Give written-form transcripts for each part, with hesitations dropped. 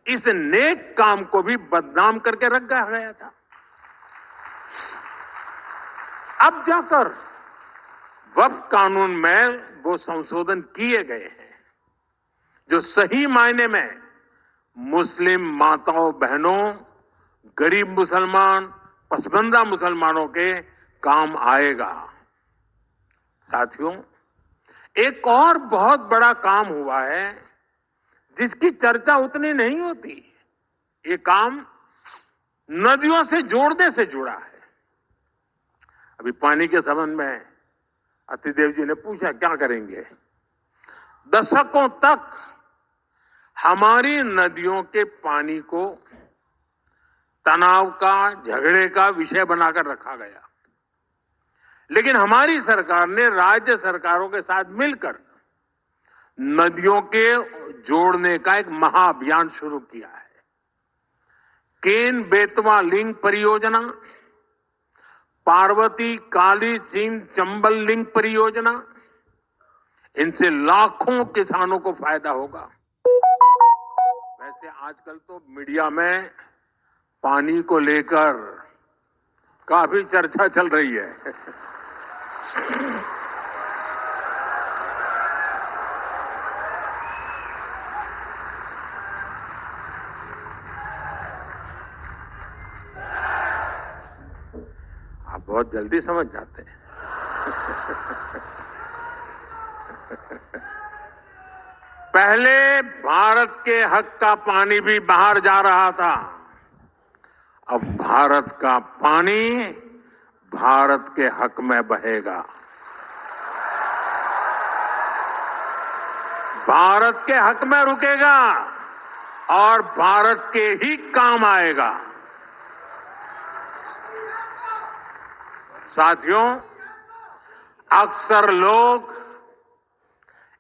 इस नेक काम को भी बदनाम करके रखा गया था। अब जाकर वक्फ कानून में वो संशोधन किए गए हैं जो सही मायने में मुस्लिम माताओं बहनों, गरीब मुसलमान, पसमानदा मुसलमानों के काम आएगा। साथियों, एक और बहुत बड़ा काम हुआ है जिसकी चर्चा उतनी नहीं होती। ये काम नदियों से जोड़ने से जुड़ा है। अभी पानी के संबंध में अतिदेव जी ने पूछा क्या करेंगे। दशकों तक हमारी नदियों के पानी को तनाव का, झगड़े का विषय बनाकर रखा गया, लेकिन हमारी सरकार ने राज्य सरकारों के साथ मिलकर नदियों के जोड़ने का एक महाअभियान शुरू किया है। केन बेतवा लिंक परियोजना, पार्वती काली सिंध चंबल लिंक परियोजना, इनसे लाखों किसानों को फायदा होगा। वैसे आजकल तो मीडिया में पानी को लेकर काफी चर्चा चल रही है। आप बहुत जल्दी समझ जाते हैं। पहले भारत के हक का पानी भी बाहर जा रहा था। अब भारत का पानी भारत के हक में बहेगा, भारत के हक में रुकेगा और भारत के ही काम आएगा। साथियों, अक्सर लोग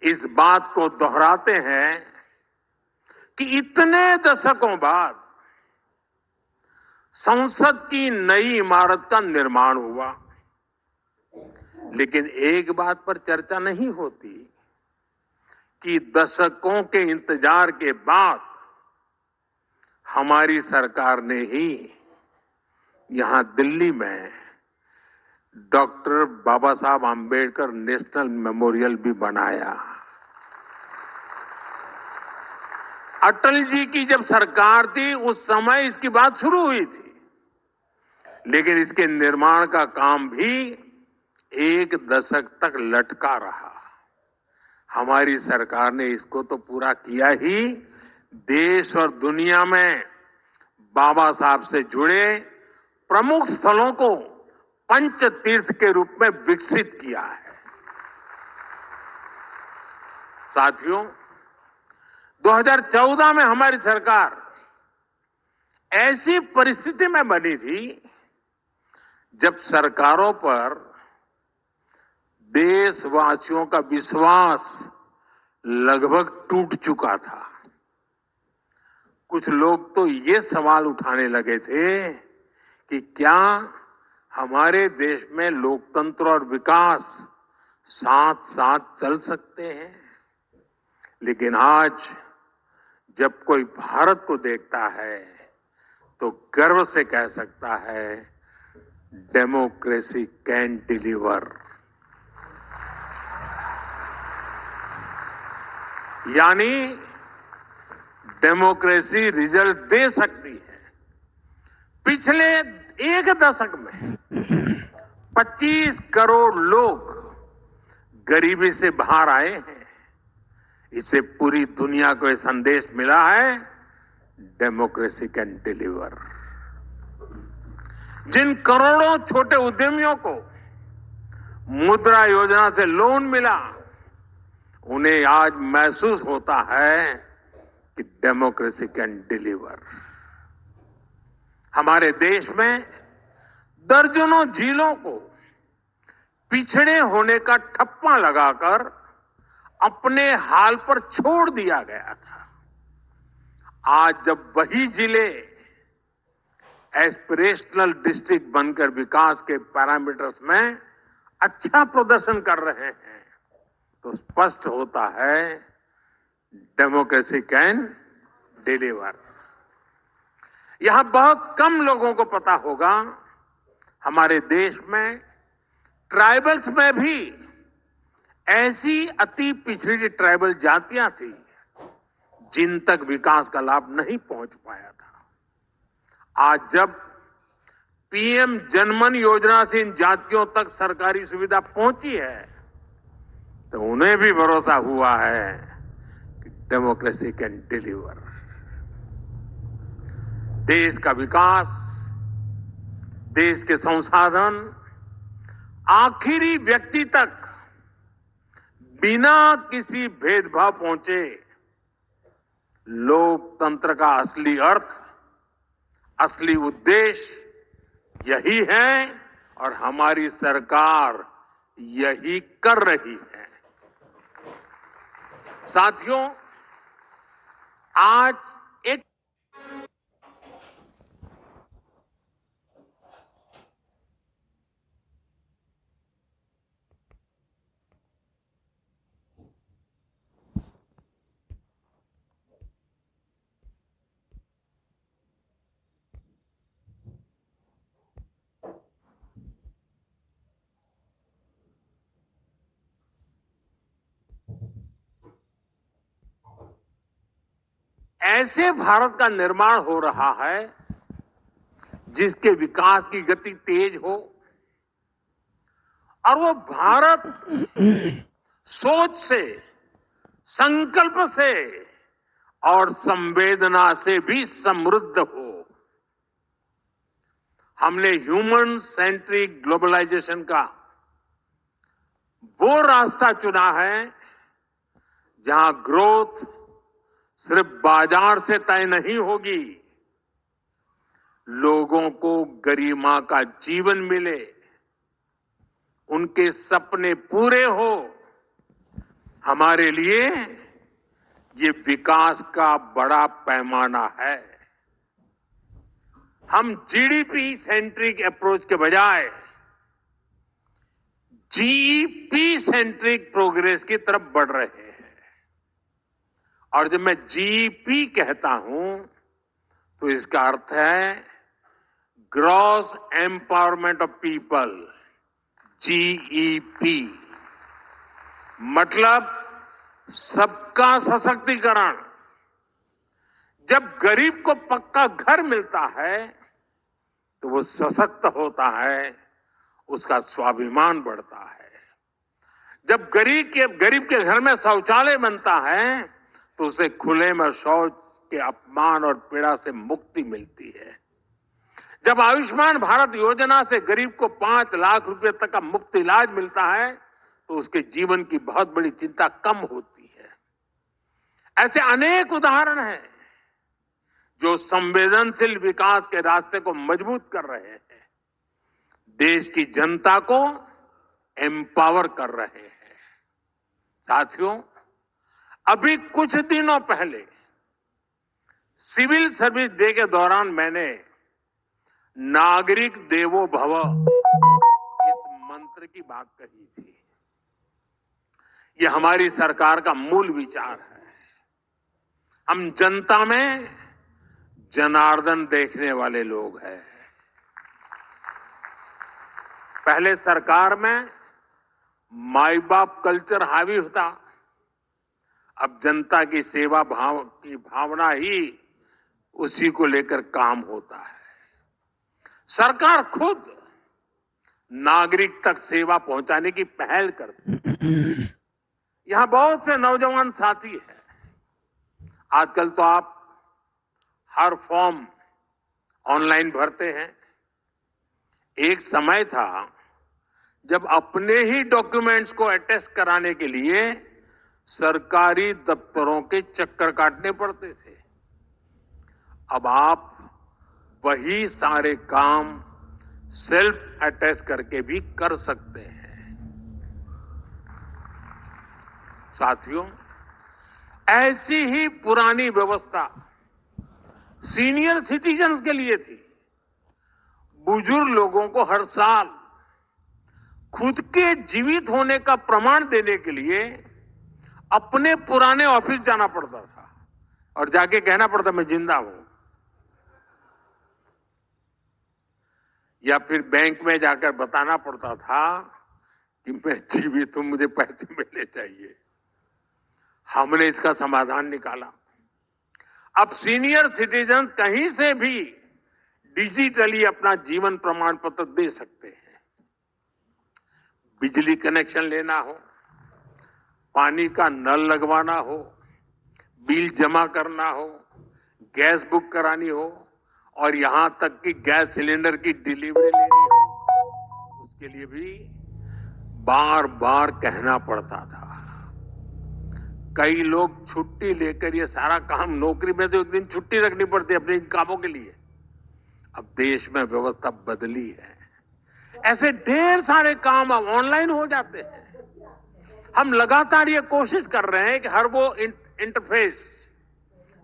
इस बात को दोहराते हैं कि इतने दशकों बाद संसद की नई इमारत का निर्माण हुआ, लेकिन एक बात पर चर्चा नहीं होती कि दशकों के इंतजार के बाद हमारी सरकार ने ही यहां दिल्ली में डॉक्टर बाबा साहब आम्बेडकर नेशनल मेमोरियल भी बनाया। अटल जी की जब सरकार थी उस समय इसकी बात शुरू हुई थी, लेकिन इसके निर्माण का काम भी एक दशक तक लटका रहा। हमारी सरकार ने इसको तो पूरा किया ही, देश और दुनिया में बाबा साहब से जुड़े प्रमुख स्थलों को पंच तीर्थ के रूप में विकसित किया है। साथियों, 2014 में हमारी सरकार ऐसी परिस्थिति में बनी थी जब सरकारों पर देशवासियों का विश्वास लगभग टूट चुका था। कुछ लोग तो ये सवाल उठाने लगे थे कि क्या हमारे देश में लोकतंत्र और विकास साथ साथ चल सकते हैं। लेकिन आज जब कोई भारत को देखता है तो गर्व से कह सकता है, डेमोक्रेसी कैन डिलीवर। यानी डेमोक्रेसी रिजल्ट दे सकती है। पिछले एक दशक में 25 करोड़ लोग गरीबी से बाहर आए हैं। इससे पूरी दुनिया को यह संदेश मिला है, डेमोक्रेसी कैन डिलीवर। जिन करोड़ों छोटे उद्यमियों को मुद्रा योजना से लोन मिला, उन्हें आज महसूस होता है कि डेमोक्रेसी कैन डिलीवर। हमारे देश में दर्जनों जिलों को पिछड़े होने का ठप्पा लगाकर अपने हाल पर छोड़ दिया गया था। आज जब वही जिले एस्पिरेशनल डिस्ट्रिक्ट बनकर विकास के पैरामीटर्स में अच्छा प्रदर्शन कर रहे हैं, तो स्पष्ट होता है डेमोक्रेसी कैन डिलीवर। यहां बहुत कम लोगों को पता होगा, हमारे देश में ट्राइबल्स में भी ऐसी अति पिछड़ी ट्राइबल जातियां थी जिन तक विकास का लाभ नहीं पहुंच पाया था। आज जब पीएम जनमन योजना से इन जातियों तक सरकारी सुविधा पहुंची है, तो उन्हें भी भरोसा हुआ है कि डेमोक्रेसी कैन डिलीवर। देश का विकास, देश के संसाधन आखिरी व्यक्ति तक बिना किसी भेदभाव पहुंचे, लोकतंत्र का असली अर्थ, असली उद्देश्य यही है और हमारी सरकार यही कर रही है। साथियों, आज एक ऐसे भारत का निर्माण हो रहा है जिसके विकास की गति तेज हो, और वो भारत सोच से, संकल्प से और संवेदना से भी समृद्ध हो। हमने ह्यूमन सेंट्रिक ग्लोबलाइजेशन का वो रास्ता चुना है जहां ग्रोथ सिर्फ बाजार से तय नहीं होगी, लोगों को गरिमा का जीवन मिले, उनके सपने पूरे हो। हमारे लिए ये विकास का बड़ा पैमाना है। हम जीडीपी सेंट्रिक अप्रोच के बजाय जीईपी सेंट्रिक प्रोग्रेस की तरफ बढ़ रहे हैं। और जब मैं जीईपी कहता हूं तो इसका अर्थ है gross empowerment of people, GEP मतलब सबका सशक्तिकरण। जब गरीब को पक्का घर मिलता है तो वो सशक्त होता है, उसका स्वाभिमान बढ़ता है। जब गरीब के घर में शौचालय बनता है तो उसे खुले में शौच के अपमान और पीड़ा से मुक्ति मिलती है। जब आयुष्मान भारत योजना से गरीब को 5 लाख रुपए तक का मुफ्त इलाज मिलता है तो उसके जीवन की बहुत बड़ी चिंता कम होती है। ऐसे अनेक उदाहरण हैं जो संवेदनशील विकास के रास्ते को मजबूत कर रहे हैं, देश की जनता को एम्पावर कर रहे हैं। साथियों, अभी कुछ दिनों पहले सिविल सर्विस डे के दौरान मैंने नागरिक देवो भव इस मंत्र की बात कही थी। यह हमारी सरकार का मूल विचार है। हम जनता में जनार्दन देखने वाले लोग हैं। पहले सरकार में माई बाप कल्चर हावी होता, अब जनता की सेवा की भावना ही उसी को लेकर काम होता है। सरकार खुद नागरिक तक सेवा पहुंचाने की पहल करती है। यहां बहुत से नौजवान साथी हैं। आजकल तो आप हर फॉर्म ऑनलाइन भरते हैं। एक समय था जब अपने ही डॉक्यूमेंट्स को अटेस्ट कराने के लिए सरकारी दफ्तरों के चक्कर काटने पड़ते थे। अब आप वही सारे काम सेल्फ अटेस्ट करके भी कर सकते हैं। साथियों, ऐसी ही पुरानी व्यवस्था सीनियर सिटीजन्स के लिए थी। बुजुर्ग लोगों को हर साल खुद के जीवित होने का प्रमाण देने के लिए अपने पुराने ऑफिस जाना पड़ता था और जाके कहना पड़ता मैं जिंदा हूं। या फिर बैंक में जाकर बताना पड़ता था कि मैं जीवित हूं, मुझे पैसे मिलने चाहिए। हमने इसका समाधान निकाला। अब सीनियर सिटीजन कहीं से भी डिजिटली अपना जीवन प्रमाण पत्र दे सकते हैं। बिजली कनेक्शन लेना हो, पानी का नल लगवाना हो, बिल जमा करना हो, गैस बुक करानी हो और यहां तक कि गैस सिलेंडर की डिलीवरी लेनी हो, उसके लिए भी बार बार कहना पड़ता था। कई लोग छुट्टी लेकर ये सारा काम, नौकरी में तो एक दिन छुट्टी रखनी पड़ती है अपने इन कामों के लिए। अब देश में व्यवस्था बदली है, ऐसे ढेर सारे काम अब ऑनलाइन हो जाते हैं। हम लगातार ये कोशिश कर रहे हैं कि हर वो इंटरफेस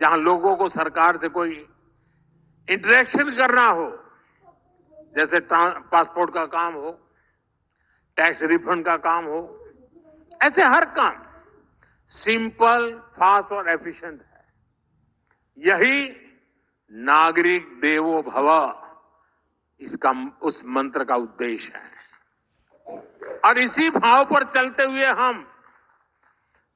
जहां लोगों को सरकार से कोई इंटरेक्शन करना हो, जैसे पासपोर्ट का काम हो, टैक्स रिफंड का काम हो, ऐसे हर काम सिंपल, फास्ट और एफिशिएंट है। यही नागरिक देवो भव, इसका उस मंत्र का उद्देश्य है। और इसी भाव पर चलते हुए हम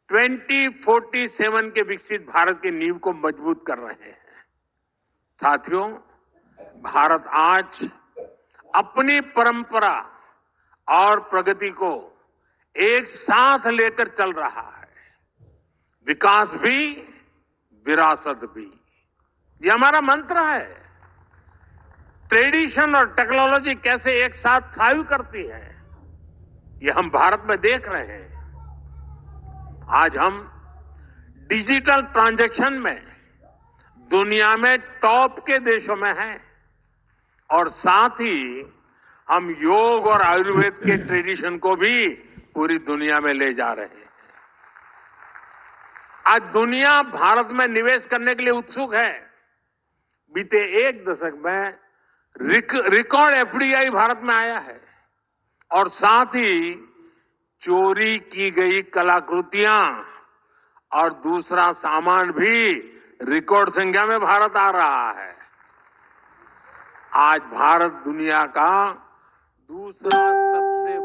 2047 के विकसित भारत की नींव को मजबूत कर रहे हैं। साथियों, भारत आज अपनी परंपरा और प्रगति को एक साथ लेकर चल रहा है। विकास भी, विरासत भी, ये हमारा मंत्र है। ट्रेडिशन और टेक्नोलॉजी कैसे एक साथ थ्राइव करती है, ये हम भारत में देख रहे हैं। आज हम डिजिटल ट्रांजैक्शन में दुनिया में टॉप के देशों में हैं और साथ ही हम योग और आयुर्वेद के ट्रेडिशन को भी पूरी दुनिया में ले जा रहे हैं। आज दुनिया भारत में निवेश करने के लिए उत्सुक है। बीते एक दशक में रिकॉर्ड एफडीआई भारत में आया है और साथ ही चोरी की गई कलाकृतियां और दूसरा सामान भी रिकॉर्ड संख्या में भारत आ रहा है। आज भारत दुनिया का दूसरा सबसे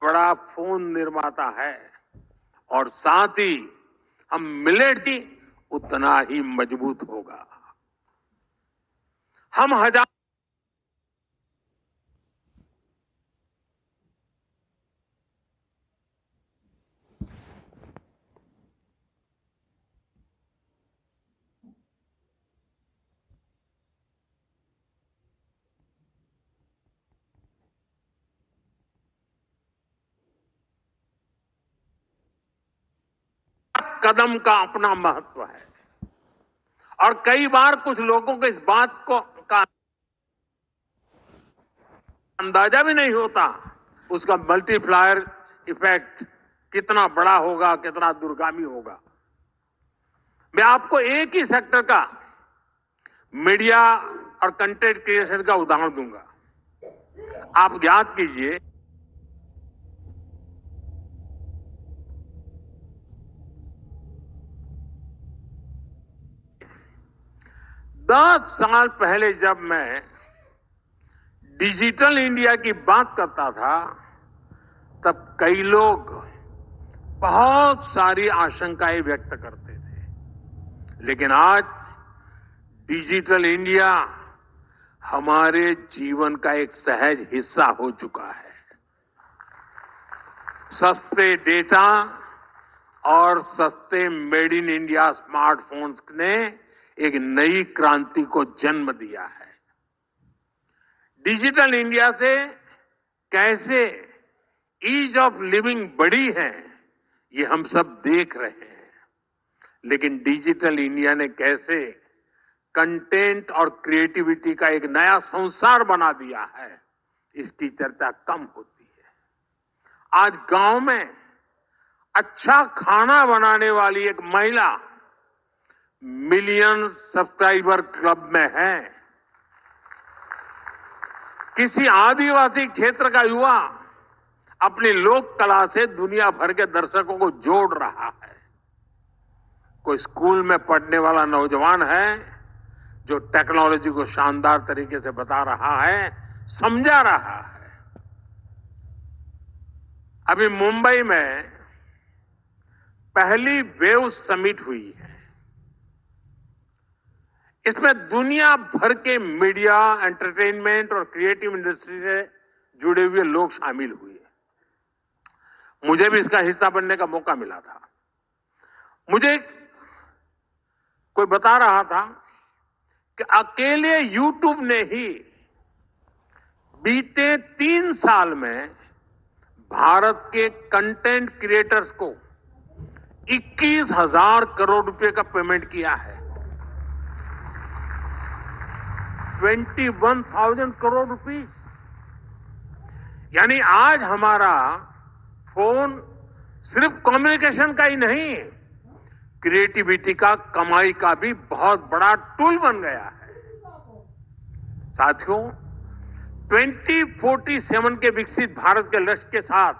बड़ा फोन निर्माता है और साथ ही हम मिलेट भी उतना ही मजबूत होगा। हम हजार कदम का अपना महत्व है और कई बार कुछ लोगों को इस बात का अंदाजा भी नहीं होता, उसका मल्टीप्लायर इफेक्ट कितना बड़ा होगा, कितना दूरगामी होगा। मैं आपको एक ही सेक्टर का, मीडिया और कंटेंट क्रिएशन का उदाहरण दूंगा। आप याद कीजिए, दस साल पहले जब मैं डिजिटल इंडिया की बात करता था, तब कई लोग बहुत सारी आशंकाएं व्यक्त करते थे। लेकिन आज डिजिटल इंडिया हमारे जीवन का एक सहज हिस्सा हो चुका है। सस्ते डेटा और सस्ते मेड इन इंडिया स्मार्टफोन्स ने एक नई क्रांति को जन्म दिया है। डिजिटल इंडिया से कैसे ईज ऑफ लिविंग बढ़ी है, ये हम सब देख रहे हैं। लेकिन डिजिटल इंडिया ने कैसे कंटेंट और क्रिएटिविटी का एक नया संसार बना दिया है, इसकी चर्चा कम होती है। आज गांव में अच्छा खाना बनाने वाली एक महिला मिलियन सब्सक्राइबर क्लब में है। किसी आदिवासी क्षेत्र का युवा अपनी लोक कला से दुनिया भर के दर्शकों को जोड़ रहा है। कोई स्कूल में पढ़ने वाला नौजवान है जो टेक्नोलॉजी को शानदार तरीके से बता रहा है, समझा रहा है। अभी मुंबई में पहली वेव समिट हुई है। इसमें दुनिया भर के मीडिया, एंटरटेनमेंट और क्रिएटिव इंडस्ट्री से जुड़े हुए लोग शामिल हुए। मुझे भी इसका हिस्सा बनने का मौका मिला था। मुझे कोई बता रहा था कि अकेले YouTube ने ही बीते 3 साल में भारत के कंटेंट क्रिएटर्स को 21,000 करोड़ रुपए का पेमेंट किया है। 21,000 करोड़ रुपीस। यानी आज हमारा फोन सिर्फ कम्युनिकेशन का ही नहीं, क्रिएटिविटी का, कमाई का भी बहुत बड़ा टूल बन गया है। साथियों, 2047 के विकसित भारत के लक्ष्य के साथ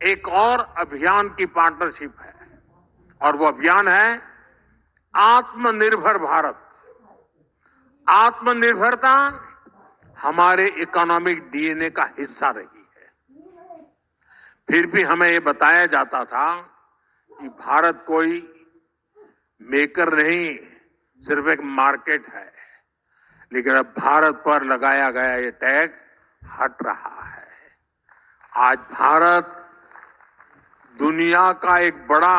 एक और अभियान की पार्टनरशिप है और वो अभियान है आत्मनिर्भर भारत। आत्मनिर्भरता हमारे इकोनॉमिक डीएनए का हिस्सा रही है। फिर भी हमें ये बताया जाता था कि भारत कोई मेकर नहीं, सिर्फ एक मार्केट है। लेकिन अब भारत पर लगाया गया ये टैग हट रहा है। आज भारत दुनिया का एक बड़ा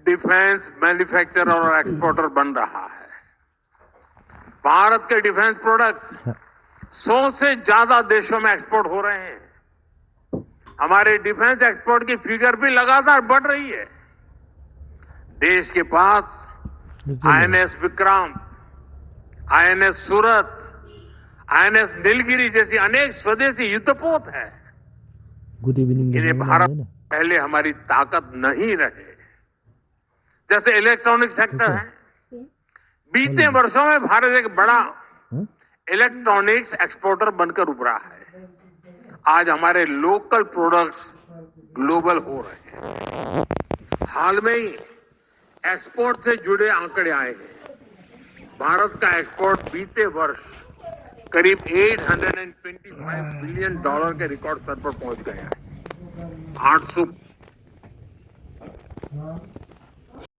डिफेंस मैन्युफैक्चरर और एक्सपोर्टर बन रहा है। भारत के डिफेंस प्रोडक्ट्स 100 से ज्यादा देशों में एक्सपोर्ट हो रहे हैं। हमारे डिफेंस एक्सपोर्ट की फिगर भी लगातार बढ़ रही है। देश के पास आईएनएस विक्रांत, आईएनएस सूरत, आईएनएस नीलगिरी जैसी अनेक स्वदेशी युद्धपोत है। Good evening. इन्हें भारत पहले हमारी ताकत नहीं रहे। जैसे इलेक्ट्रॉनिक सेक्टर है, बीते वर्षों में भारत एक बड़ा इलेक्ट्रॉनिक्स एक्सपोर्टर बनकर उभरा है। आज हमारे लोकल प्रोडक्ट्स ग्लोबल हो रहे हैं। हाल में ही एक्सपोर्ट से जुड़े आंकड़े आए हैं। भारत का एक्सपोर्ट बीते वर्ष करीब $825 बिलियन के रिकॉर्ड स्तर पर पहुंच गया है। 800